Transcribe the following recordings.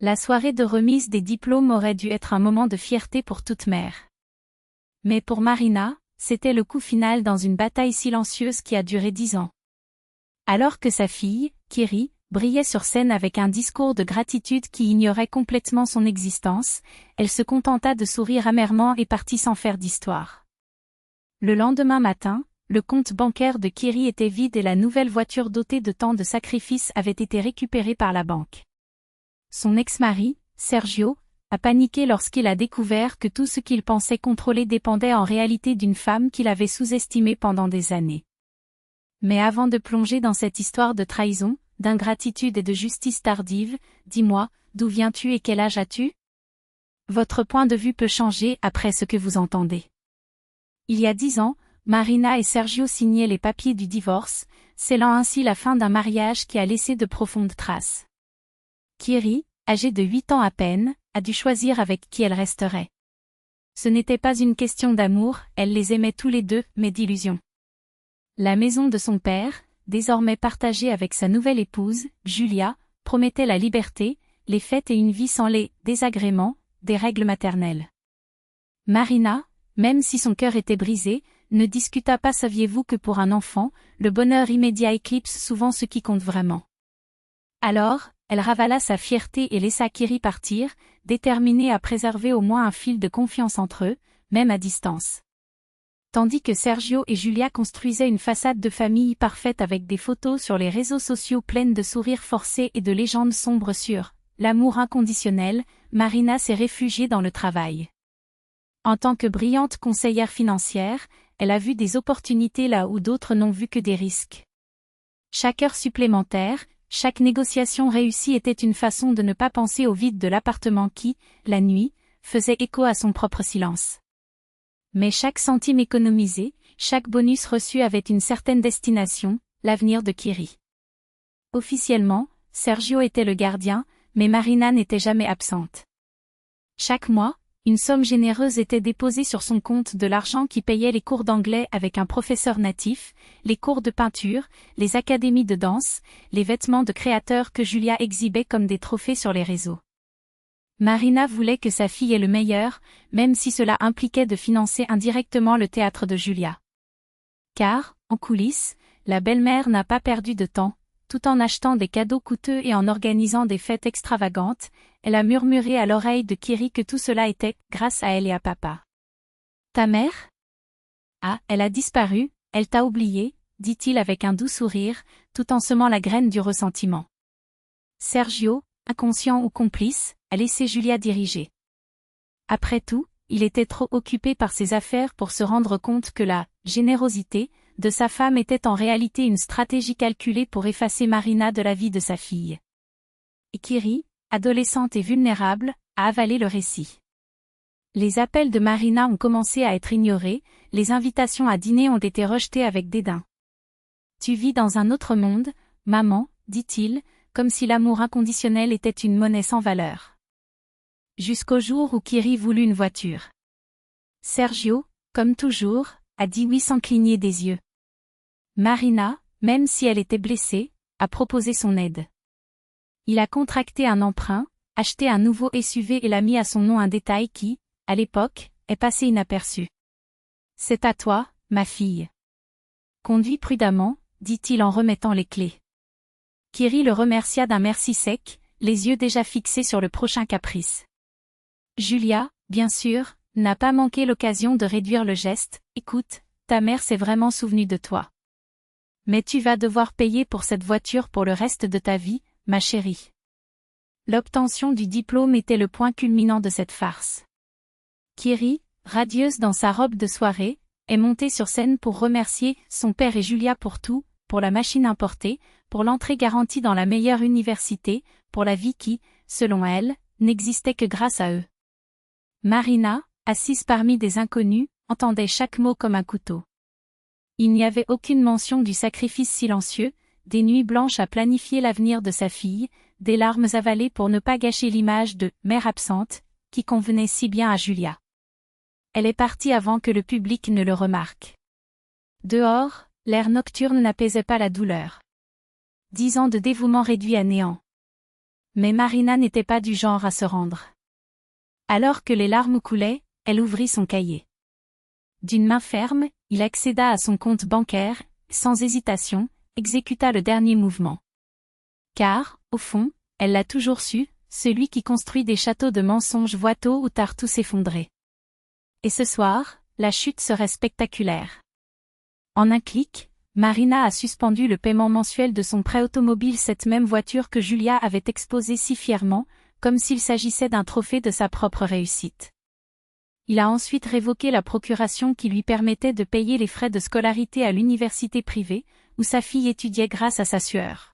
La soirée de remise des diplômes aurait dû être un moment de fierté pour toute mère. Mais pour Marina, c'était le coup final dans une bataille silencieuse qui a duré 10 ans. Alors que sa fille, Kiri, brillait sur scène avec un discours de gratitude qui ignorait complètement son existence, elle se contenta de sourire amèrement et partit sans faire d'histoire. Le lendemain matin, le compte bancaire de Kiri était vide et la nouvelle voiture dotée de tant de sacrifices avait été récupérée par la banque. Son ex-mari, Sergio, a paniqué lorsqu'il a découvert que tout ce qu'il pensait contrôler dépendait en réalité d'une femme qu'il avait sous-estimée pendant des années. Mais avant de plonger dans cette histoire de trahison, d'ingratitude et de justice tardive, dis-moi, d'où viens-tu et quel âge as-tu? Votre point de vue peut changer après ce que vous entendez. Il y a 10 ans, Marina et Sergio signaient les papiers du divorce, scellant ainsi la fin d'un mariage qui a laissé de profondes traces. Kiri, âgée de 8 ans à peine, a dû choisir avec qui elle resterait. Ce n'était pas une question d'amour, elle les aimait tous les deux, mais d'illusion. La maison de son père, désormais partagée avec sa nouvelle épouse, Julia, promettait la liberté, les fêtes et une vie sans les désagréments des règles maternelles. Marina, même si son cœur était brisé, ne discuta pas. Saviez-vous que pour un enfant, le bonheur immédiat éclipse souvent ce qui compte vraiment. Alors, elle ravala sa fierté et laissa Kiri partir, déterminée à préserver au moins un fil de confiance entre eux, même à distance. Tandis que Sergio et Julia construisaient une façade de famille parfaite avec des photos sur les réseaux sociaux pleines de sourires forcés et de légendes sombres sur l'amour inconditionnel, Marina s'est réfugiée dans le travail. En tant que brillante conseillère financière, elle a vu des opportunités là où d'autres n'ont vu que des risques. Chaque heure supplémentaire, chaque négociation réussie était une façon de ne pas penser au vide de l'appartement qui, la nuit, faisait écho à son propre silence. Mais chaque centime économisé, chaque bonus reçu avait une certaine destination, l'avenir de Kiri. Officiellement, Sergio était le gardien, mais Marina n'était jamais absente. Chaque mois, une somme généreuse était déposée sur son compte, de l'argent qui payait les cours d'anglais avec un professeur natif, les cours de peinture, les académies de danse, les vêtements de créateurs que Julia exhibait comme des trophées sur les réseaux. Marina voulait que sa fille ait le meilleur, même si cela impliquait de financer indirectement le théâtre de Julia. Car, en coulisses, la belle-mère n'a pas perdu de temps, tout en achetant des cadeaux coûteux et en organisant des fêtes extravagantes, elle a murmuré à l'oreille de Kiri que tout cela était grâce à elle et à papa. Ta mère? Ah, elle a disparu, elle t'a oublié, dit-il avec un doux sourire, tout en semant la graine du ressentiment. Sergio, inconscient ou complice, a laissé Julia diriger. Après tout, il était trop occupé par ses affaires pour se rendre compte que la générosité de sa femme était en réalité une stratégie calculée pour effacer Marina de la vie de sa fille. Et Kiri, adolescente et vulnérable, a avalé le récit. Les appels de Marina ont commencé à être ignorés, les invitations à dîner ont été rejetées avec dédain. Tu vis dans un autre monde, maman, dit-il, comme si l'amour inconditionnel était une monnaie sans valeur. Jusqu'au jour où Kiri voulut une voiture. Sergio, comme toujours, a dit oui sans cligner des yeux. Marina, même si elle était blessée, a proposé son aide. Il a contracté un emprunt, acheté un nouveau SUV et l'a mis à son nom, un détail qui, à l'époque, est passé inaperçu. C'est à toi, ma fille. Conduis prudemment, dit-il en remettant les clés. Kiri le remercia d'un merci sec, les yeux déjà fixés sur le prochain caprice. Julia, bien sûr, n'a pas manqué l'occasion de réduire le geste. Écoute, ta mère s'est vraiment souvenue de toi. Mais tu vas devoir payer pour cette voiture pour le reste de ta vie, ma chérie. L'obtention du diplôme était le point culminant de cette farce. Kiri, radieuse dans sa robe de soirée, est montée sur scène pour remercier son père et Julia pour tout, pour la machine importée, pour l'entrée garantie dans la meilleure université, pour la vie qui, selon elle, n'existait que grâce à eux. Marina, assise parmi des inconnus, entendait chaque mot comme un couteau. Il n'y avait aucune mention du sacrifice silencieux, des nuits blanches à planifier l'avenir de sa fille, des larmes avalées pour ne pas gâcher l'image de « mère absente » qui convenait si bien à Julia. Elle est partie avant que le public ne le remarque. Dehors, l'air nocturne n'apaisait pas la douleur. 10 ans de dévouement réduits à néant. Mais Marina n'était pas du genre à se rendre. Alors que les larmes coulaient, elle ouvrit son cahier. D'une main ferme, il accéda à son compte bancaire, sans hésitation, exécuta le dernier mouvement. Car, au fond, elle l'a toujours su, celui qui construit des châteaux de mensonges voit tôt ou tard tout s'effondrer. Et ce soir, la chute serait spectaculaire. En un clic, Marina a suspendu le paiement mensuel de son prêt automobile, cette même voiture que Julia avait exposée si fièrement, comme s'il s'agissait d'un trophée de sa propre réussite. Il a ensuite révoqué la procuration qui lui permettait de payer les frais de scolarité à l'université privée, où sa fille étudiait grâce à sa sueur.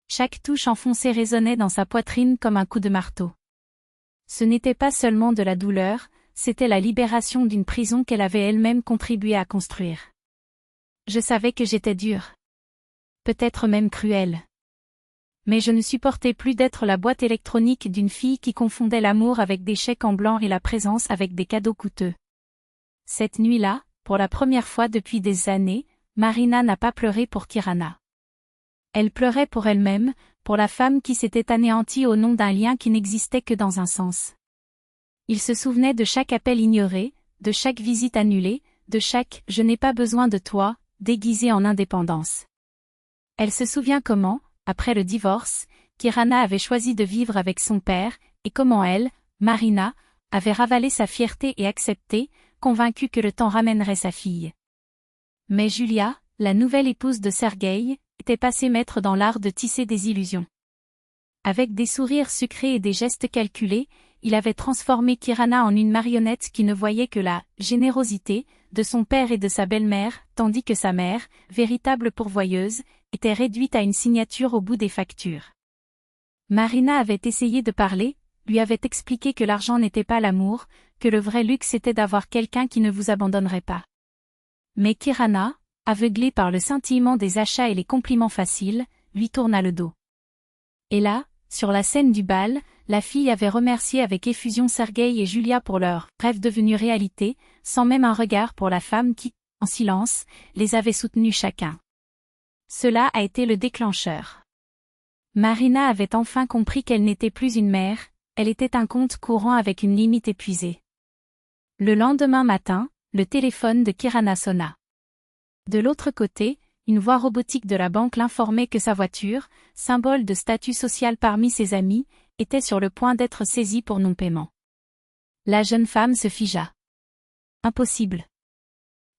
Chaque touche enfoncée résonnait dans sa poitrine comme un coup de marteau. Ce n'était pas seulement de la douleur, c'était la libération d'une prison qu'elle avait elle-même contribué à construire. Je savais que j'étais dure. Peut-être même cruelle. Mais je ne supportais plus d'être la boîte électronique d'une fille qui confondait l'amour avec des chèques en blanc et la présence avec des cadeaux coûteux. Cette nuit-là, pour la première fois depuis des années, Marina n'a pas pleuré pour Kirana. Elle pleurait pour elle-même, pour la femme qui s'était anéantie au nom d'un lien qui n'existait que dans un sens. Il se souvenait de chaque appel ignoré, de chaque visite annulée, de chaque « je n'ai pas besoin de toi » déguisé en indépendance. Elle se souvient comment, après le divorce, Kirana avait choisi de vivre avec son père, et comment elle, Marina, avait ravalé sa fierté et accepté, convaincue que le temps ramènerait sa fille. Mais Julia, la nouvelle épouse de Sergueï, était passée maître dans l'art de tisser des illusions. Avec des sourires sucrés et des gestes calculés, il avait transformé Kirana en une marionnette qui ne voyait que la générosité de son père et de sa belle-mère, tandis que sa mère, véritable pourvoyeuse, était réduite à une signature au bout des factures. Marina avait essayé de parler, lui avait expliqué que l'argent n'était pas l'amour, que le vrai luxe était d'avoir quelqu'un qui ne vous abandonnerait pas. Mais Kirana, aveuglée par le scintillement des achats et les compliments faciles, lui tourna le dos. Et là, sur la scène du bal, la fille avait remercié avec effusion Sergueï et Julia pour leur rêve devenu réalité, sans même un regard pour la femme qui, en silence, les avait soutenus chacun. Cela a été le déclencheur. Marina avait enfin compris qu'elle n'était plus une mère, elle était un compte courant avec une limite épuisée. Le lendemain matin, le téléphone de Kirana sonna. De l'autre côté, une voix robotique de la banque l'informait que sa voiture, symbole de statut social parmi ses amis, était sur le point d'être saisie pour non-paiement. La jeune femme se figea. Impossible.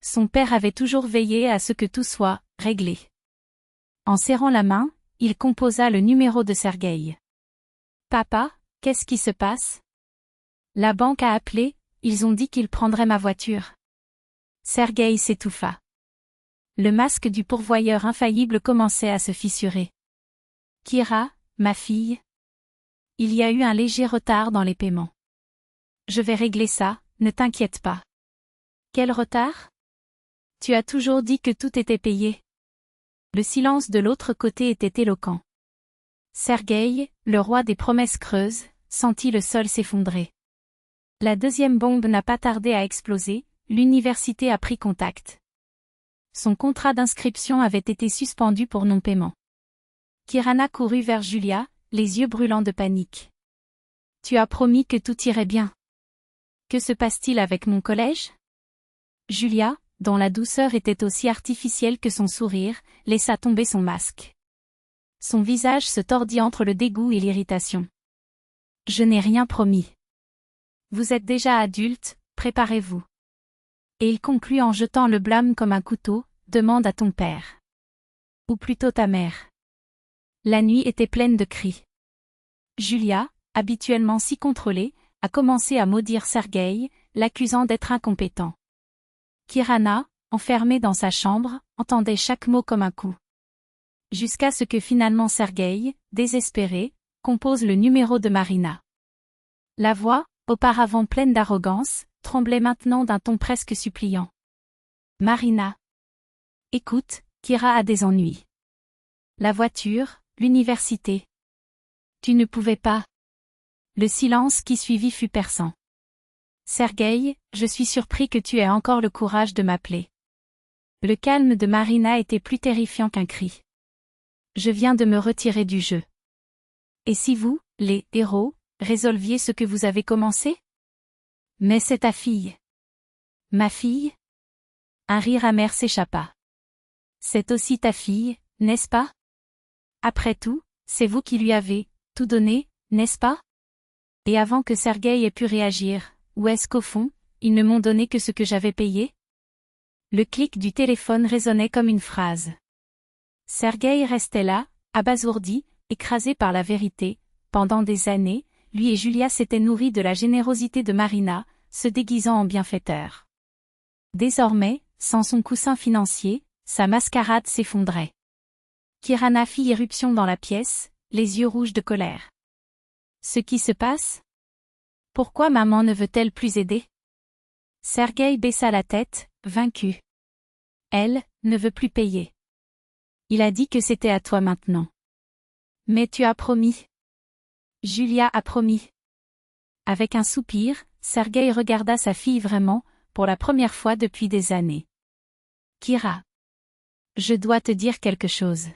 Son père avait toujours veillé à ce que tout soit réglé. En serrant la main, il composa le numéro de Sergueï. « Papa, qu'est-ce qui se passe ? » La banque a appelé, ils ont dit qu'ils prendraient ma voiture. Sergueï s'étouffa. Le masque du pourvoyeur infaillible commençait à se fissurer. « Kira, ma fille. Il y a eu un léger retard dans les paiements. Je vais régler ça, ne t'inquiète pas. » « Quel retard ? Tu as toujours dit que tout était payé. » Le silence de l'autre côté était éloquent. Sergueï, le roi des promesses creuses, sentit le sol s'effondrer. La deuxième bombe n'a pas tardé à exploser, l'université a pris contact. Son contrat d'inscription avait été suspendu pour non-paiement. Kirana courut vers Julia, les yeux brûlants de panique. « Tu as promis que tout irait bien. Que se passe-t-il avec mon collège ?» Julia, dont la douceur était aussi artificielle que son sourire, laissa tomber son masque. Son visage se tordit entre le dégoût et l'irritation. « Je n'ai rien promis. Vous êtes déjà adulte, préparez-vous. » Et il conclut en jetant le blâme comme un couteau, « Demande à ton père. Ou plutôt ta mère. » La nuit était pleine de cris. Julia, habituellement si contrôlée, a commencé à maudire Sergueï, l'accusant d'être incompétent. Kirana, enfermée dans sa chambre, entendait chaque mot comme un coup. Jusqu'à ce que finalement Sergueï, désespéré, compose le numéro de Marina. La voix, auparavant pleine d'arrogance, tremblait maintenant d'un ton presque suppliant. « Marina. Écoute, Kira a des ennuis. La voiture, l'université. Tu ne pouvais pas. » Le silence qui suivit fut perçant. « Sergueï, je suis surpris que tu aies encore le courage de m'appeler. » Le calme de Marina était plus terrifiant qu'un cri. « Je viens de me retirer du jeu. Et si vous, les héros, résolviez ce que vous avez commencé? Mais c'est ta fille. Ma fille? Un rire amer s'échappa. C'est aussi ta fille, n'est-ce pas? Après tout, c'est vous qui lui avez tout donné, n'est-ce pas? Et avant que Sergueï ait pu réagir, ou est-ce qu'au fond, ils ne m'ont donné que ce que j'avais payé? Le clic du téléphone résonnait comme une phrase. Sergueï restait là, abasourdi, écrasé par la vérité. Pendant des années, lui et Julia s'étaient nourris de la générosité de Marina, se déguisant en bienfaiteur. Désormais, sans son coussin financier, sa mascarade s'effondrait. Kirana fit irruption dans la pièce, les yeux rouges de colère. Ce qui se passe? Pourquoi maman ne veut-elle plus aider? Sergueï baissa la tête, vaincu. Elle ne veut plus payer. Il a dit que c'était à toi maintenant. Mais tu as promis. Julia a promis. Avec un soupir, Sergueï regarda sa fille vraiment, pour la première fois depuis des années. Kira. Je dois te dire quelque chose.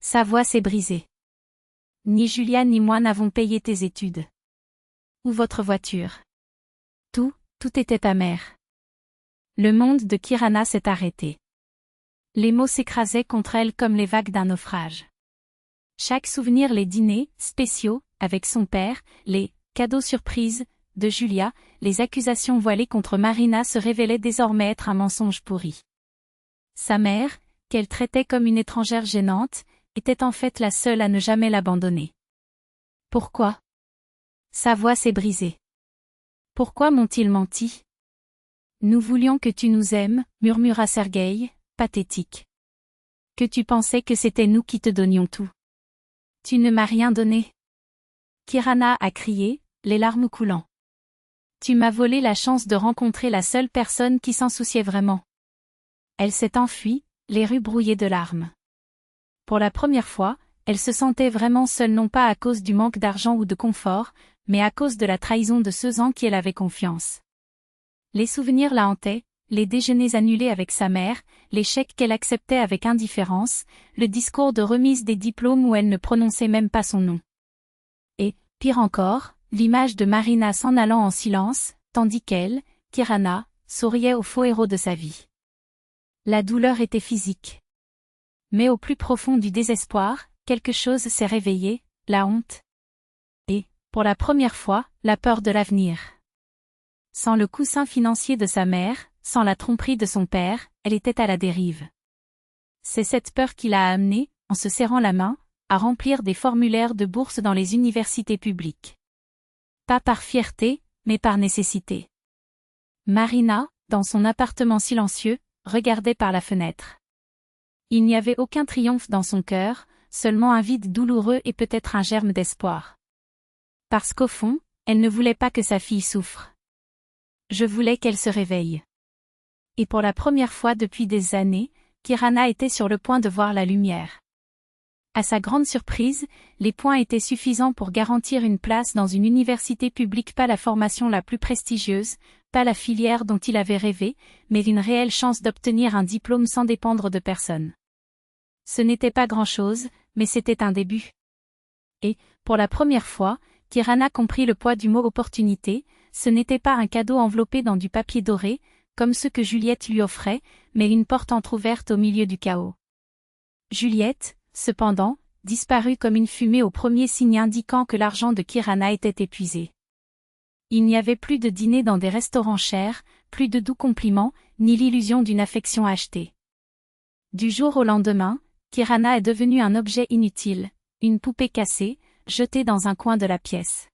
Sa voix s'est brisée. Ni Julia ni moi n'avons payé tes études. Ou votre voiture. Tout était ta mère. Le monde de Kirana s'est arrêté. Les mots s'écrasaient contre elle comme les vagues d'un naufrage. Chaque souvenir, les dîners spéciaux avec son père, les cadeaux surprises de Julia, les accusations voilées contre Marina se révélaient désormais être un mensonge pourri. Sa mère, qu'elle traitait comme une étrangère gênante, était en fait la seule à ne jamais l'abandonner. Pourquoi? Sa voix s'est brisée. Pourquoi m'ont-ils menti? Nous voulions que tu nous aimes, murmura Sergueï, pathétique. Que tu pensais que c'était nous qui te donnions tout. Tu ne m'as rien donné. Kirana a crié, les larmes coulant. Tu m'as volé la chance de rencontrer la seule personne qui s'en souciait vraiment. Elle s'est enfuie, les rues brouillées de larmes. Pour la première fois, elle se sentait vraiment seule, non pas à cause du manque d'argent ou de confort, mais à cause de la trahison de ceux en qui elle avait confiance. Les souvenirs la hantaient, les déjeuners annulés avec sa mère, les chèques qu'elle acceptait avec indifférence, le discours de remise des diplômes où elle ne prononçait même pas son nom. Et, pire encore, l'image de Marina s'en allant en silence, tandis qu'elle, Kirana, souriait au faux héros de sa vie. La douleur était physique. Mais au plus profond du désespoir, quelque chose s'est réveillé, la honte. Et, pour la première fois, la peur de l'avenir. Sans le coussin financier de sa mère, sans la tromperie de son père, elle était à la dérive. C'est cette peur qui l'a amenée, en se serrant la main, à remplir des formulaires de bourse dans les universités publiques. Pas par fierté, mais par nécessité. Marina, dans son appartement silencieux, regardait par la fenêtre. Il n'y avait aucun triomphe dans son cœur, seulement un vide douloureux et peut-être un germe d'espoir. Parce qu'au fond, elle ne voulait pas que sa fille souffre. Je voulais qu'elle se réveille. Et pour la première fois depuis des années, Kirana était sur le point de voir la lumière. À sa grande surprise, les points étaient suffisants pour garantir une place dans une université publique, pas la formation la plus prestigieuse, pas la filière dont il avait rêvé, mais une réelle chance d'obtenir un diplôme sans dépendre de personne. Ce n'était pas grand-chose, mais c'était un début. Et, pour la première fois, Kirana comprit le poids du mot opportunité. Ce n'était pas un cadeau enveloppé dans du papier doré, comme ceux que Juliette lui offrait, mais une porte entr'ouverte au milieu du chaos. Juliette, cependant, disparut comme une fumée au premier signe indiquant que l'argent de Kirana était épuisé. Il n'y avait plus de dîner dans des restaurants chers, plus de doux compliments, ni l'illusion d'une affection achetée. Du jour au lendemain, Kirana est devenue un objet inutile, une poupée cassée, jetée dans un coin de la pièce.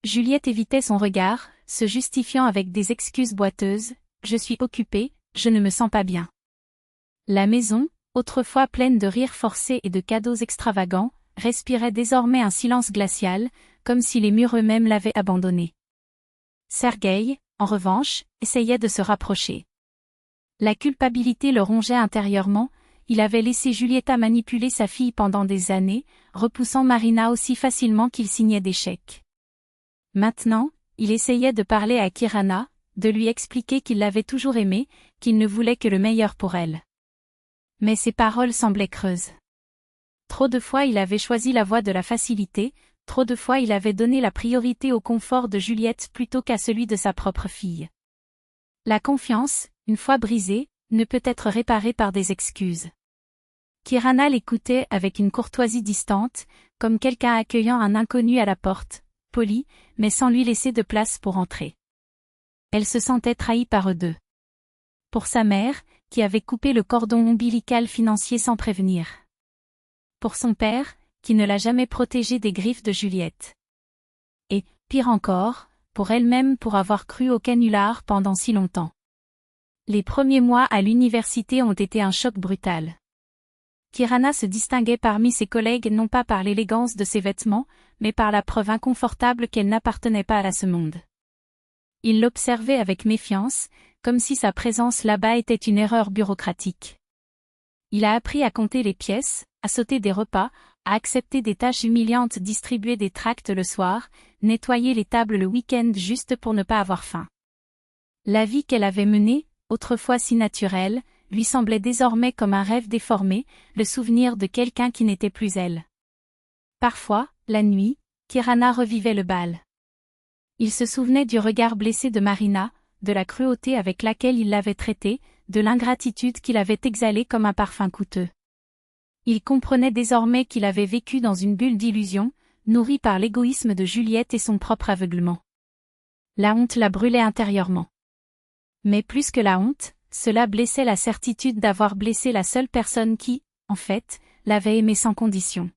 Juliette évitait son regard, se justifiant avec des excuses boiteuses, « Je suis occupée, je ne me sens pas bien ». La maison, autrefois pleine de rires forcés et de cadeaux extravagants, respirait désormais un silence glacial, comme si les murs eux-mêmes l'avaient abandonnée. Sergueï, en revanche, essayait de se rapprocher. La culpabilité le rongeait intérieurement, il avait laissé Julieta manipuler sa fille pendant des années, repoussant Marina aussi facilement qu'il signait des chèques. Maintenant, il essayait de parler à Kirana, de lui expliquer qu'il l'avait toujours aimée, qu'il ne voulait que le meilleur pour elle. Mais ses paroles semblaient creuses. Trop de fois il avait choisi la voie de la facilité, trop de fois il avait donné la priorité au confort de Juliette plutôt qu'à celui de sa propre fille. La confiance, une fois brisée, ne peut être réparée par des excuses. Kirana l'écoutait avec une courtoisie distante, comme quelqu'un accueillant un inconnu à la porte, poli, mais sans lui laisser de place pour entrer. Elle se sentait trahie par eux deux. Pour sa mère, qui avait coupé le cordon ombilical financier sans prévenir. Pour son père, qui ne l'a jamais protégée des griffes de Juliette. Et, pire encore, pour elle-même pour avoir cru au canular pendant si longtemps. Les premiers mois à l'université ont été un choc brutal. Kirana se distinguait parmi ses collègues non pas par l'élégance de ses vêtements, mais par la preuve inconfortable qu'elle n'appartenait pas à ce monde. Il l'observait avec méfiance, comme si sa présence là-bas était une erreur bureaucratique. Il a appris à compter les pièces, à sauter des repas, à accepter des tâches humiliantes, distribuer des tracts le soir, nettoyer les tables le week-end juste pour ne pas avoir faim. La vie qu'elle avait menée, autrefois si naturelle, lui semblait désormais comme un rêve déformé, le souvenir de quelqu'un qui n'était plus elle. Parfois, la nuit, Kirana revivait le bal. Il se souvenait du regard blessé de Marina, de la cruauté avec laquelle il l'avait traitée, de l'ingratitude qu'il avait exhalée comme un parfum coûteux. Il comprenait désormais qu'il avait vécu dans une bulle d'illusion, nourrie par l'égoïsme de Juliette et son propre aveuglement. La honte la brûlait intérieurement. Mais plus que la honte, cela blessait la certitude d'avoir blessé la seule personne qui, en fait, l'avait aimé sans condition.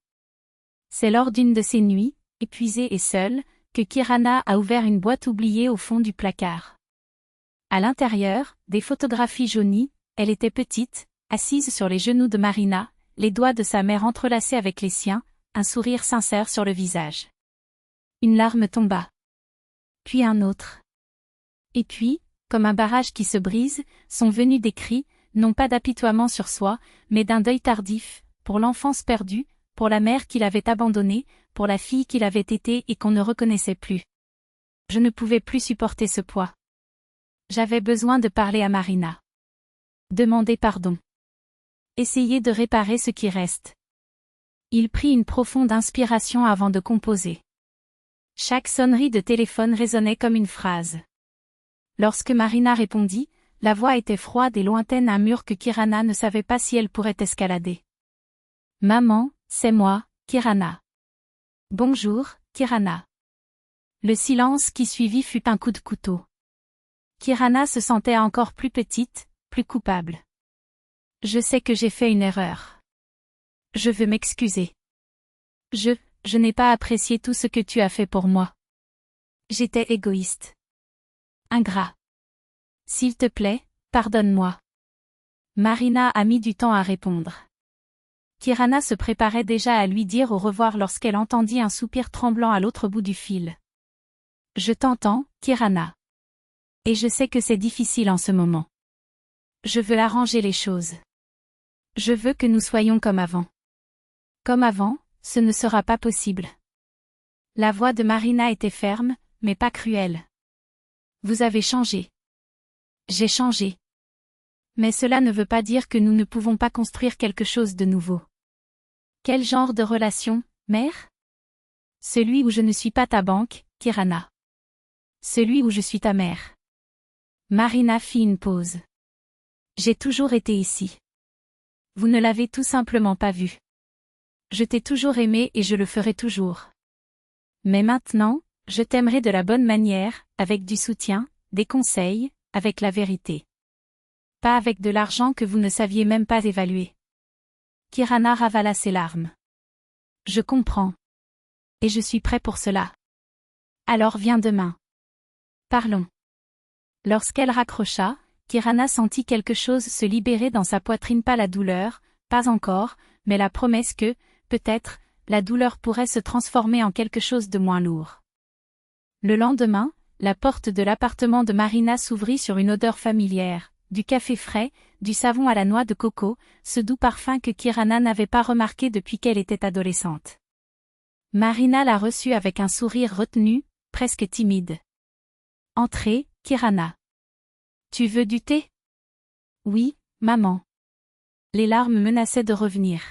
C'est lors d'une de ces nuits, épuisée et seule, que Kirana a ouvert une boîte oubliée au fond du placard. À l'intérieur, des photographies jaunies, elle était petite, assise sur les genoux de Marina, les doigts de sa mère entrelacés avec les siens, un sourire sincère sur le visage. Une larme tomba. Puis un autre. Et puis, comme un barrage qui se brise, sont venus des cris, non pas d'apitoiement sur soi, mais d'un deuil tardif, pour l'enfance perdue, pour la mère qu'il avait abandonnée, pour la fille qu'il avait été et qu'on ne reconnaissait plus. Je ne pouvais plus supporter ce poids. J'avais besoin de parler à Marina. Demander pardon. Essayer de réparer ce qui reste. Il prit une profonde inspiration avant de composer. Chaque sonnerie de téléphone résonnait comme une phrase. Lorsque Marina répondit, la voix était froide et lointaine, un mur que Kirana ne savait pas si elle pourrait escalader. « Maman, c'est moi, Kirana. »« Bonjour, Kirana. » Le silence qui suivit fut un coup de couteau. Kirana se sentait encore plus petite, plus coupable. « Je sais que j'ai fait une erreur. Je veux m'excuser. Je n'ai pas apprécié tout ce que tu as fait pour moi. J'étais égoïste. Ingrat. S'il te plaît, pardonne-moi. » Marina a mis du temps à répondre. Kirana se préparait déjà à lui dire au revoir lorsqu'elle entendit un soupir tremblant à l'autre bout du fil. « Je t'entends, Kirana. Et je sais que c'est difficile en ce moment. Je veux arranger les choses. Je veux que nous soyons comme avant. Comme avant, ce ne sera pas possible. » La voix de Marina était ferme, mais pas cruelle. « Vous avez changé. » « J'ai changé. Mais cela ne veut pas dire que nous ne pouvons pas construire quelque chose de nouveau. » « Quel genre de relation, mère ? » ?»« Celui où je ne suis pas ta banque, Kirana. Celui où je suis ta mère. » Marina fit une pause. « J'ai toujours été ici. Vous ne l'avez tout simplement pas vu. Je t'ai toujours aimé et je le ferai toujours. Mais maintenant, je t'aimerai de la bonne manière, avec du soutien, des conseils, avec la vérité. Pas avec de l'argent que vous ne saviez même pas évaluer. » Kirana ravala ses larmes. « Je comprends. Et je suis prêt pour cela. Alors viens demain. Parlons. » Lorsqu'elle raccrocha, Kirana sentit quelque chose se libérer dans sa poitrine, pas la douleur, pas encore, mais la promesse que, peut-être, la douleur pourrait se transformer en quelque chose de moins lourd. Le lendemain, la porte de l'appartement de Marina s'ouvrit sur une odeur familière, du café frais, du savon à la noix de coco, ce doux parfum que Kirana n'avait pas remarqué depuis qu'elle était adolescente. Marina la reçut avec un sourire retenu, presque timide. « Entrez, Kirana. Tu veux du thé ? » ?»« Oui, maman. » Les larmes menaçaient de revenir.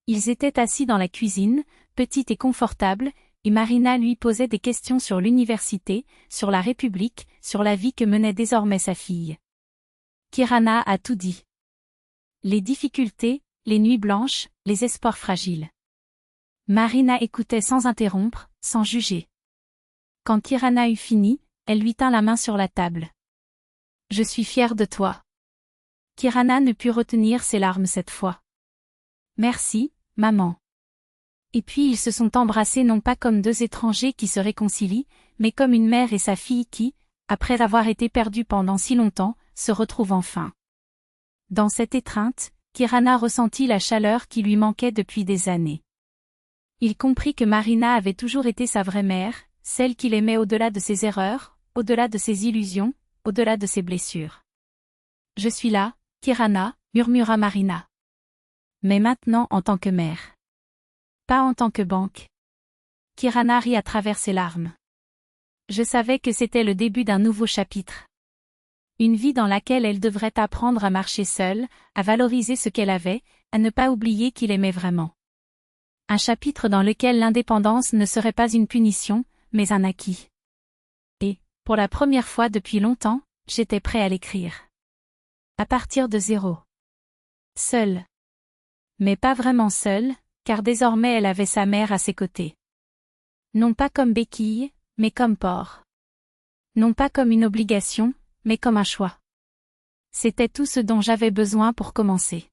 Ils étaient assis dans la cuisine, petite et confortable, et Marina lui posait des questions sur l'université, sur la République, sur la vie que menait désormais sa fille. Kirana a tout dit. Les difficultés, les nuits blanches, les espoirs fragiles. Marina écoutait sans interrompre, sans juger. Quand Kirana eut fini, elle lui tint la main sur la table. « Je suis fière de toi. » Kirana ne put retenir ses larmes cette fois. « Merci, maman. » Et puis ils se sont embrassés non pas comme deux étrangers qui se réconcilient, mais comme une mère et sa fille qui, après avoir été perdues pendant si longtemps, se retrouvent enfin. Dans cette étreinte, Kirana ressentit la chaleur qui lui manquait depuis des années. Il comprit que Marina avait toujours été sa vraie mère, celle qu'il aimait au-delà de ses erreurs, au-delà de ses illusions, au-delà de ses blessures. « Je suis là, Kirana, » murmura Marina. « Mais maintenant en tant que mère. Pas en tant que banque. » Kirana rit à travers ses larmes. « Je savais que c'était le début d'un nouveau chapitre. Une vie dans laquelle elle devrait apprendre à marcher seule, à valoriser ce qu'elle avait, à ne pas oublier qu'il aimait vraiment. Un chapitre dans lequel l'indépendance ne serait pas une punition, mais un acquis. Et, pour la première fois depuis longtemps, j'étais prêt à l'écrire. À partir de zéro. Seule. Mais pas vraiment seule, car désormais elle avait sa mère à ses côtés. Non pas comme béquille, mais comme port. Non pas comme une obligation, mais comme un choix. C'était tout ce dont j'avais besoin pour commencer.